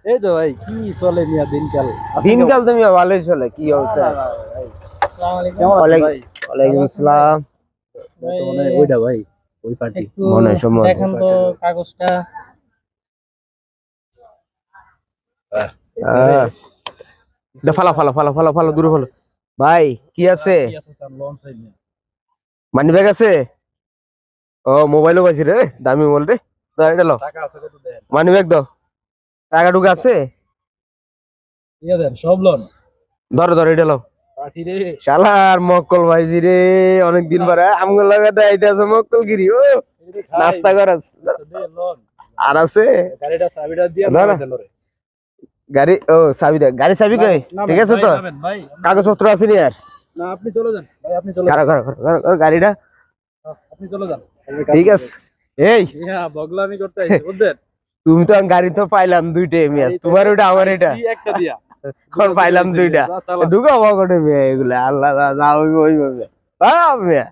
এই তো ভাই কি চলে মিয়া দিনকাল? দিনকাল তুমি ভালোই চলে, কি অবস্থা? আসসালামু আলাইকুম। কেমন আছেন ভাই? ওয়ালাইকুম আসসালাম। মানে ওইটা ভাই, ওই পার্টি একটু মনে হয় সম্ভবত। দেখান তো কাগজটা। ফালা ফালা ফালা ফালা ফালা দূরে ফালা। ভাই কি আছে? কি আছে স্যার? লঞ্চ চাই না। মানি ব্যাগ আছে? ও মোবাইলও পাইছি রে, দামি মোবাইল রে। দাও এটা লো, টাকা আছে কত দেন? মানি ব্যাগ দাও। টাকা টুকা আছে? ইয়া দেন সব লোন। ধরো ধরো এটা লো। পার্টি রে। শালার মক্কল ভাইজি রে, অনেকদিন পরে আমগুলো লাগাতে আইতে আছে মক্কল গিরি। ও নাস্তা করস দে লোন। আর আছে? গাড়িটা চাবিটা দিয়া না, না। দেন রে। গাড়ি ও চাবিটা, গাড়ি চাবি কই? ঠিক আছে তো? ভাই কাগজপত্র আছে নি আর? না, আপনি চলে যান ভাই, আপনি চলে খারাপ যান। খারাপ খারাপ গাড়িটা আপনি চলে যান। ঠিক আছে। এই হ্যাঁ, বগলামি করতে আইছে বুঝছেন? তুমি তো গাড়ি তো পাইলাম দুইটাই মিয়া, তোমার ওটা আমার এটা আইসি একটা দিয়া। কোন পাইলাম দুইটা। চালা। ঢুকা বকটে মিয়া এগুলা, আল্লাহ যাও ওইভাবে। হ্যাঁ মিয়া।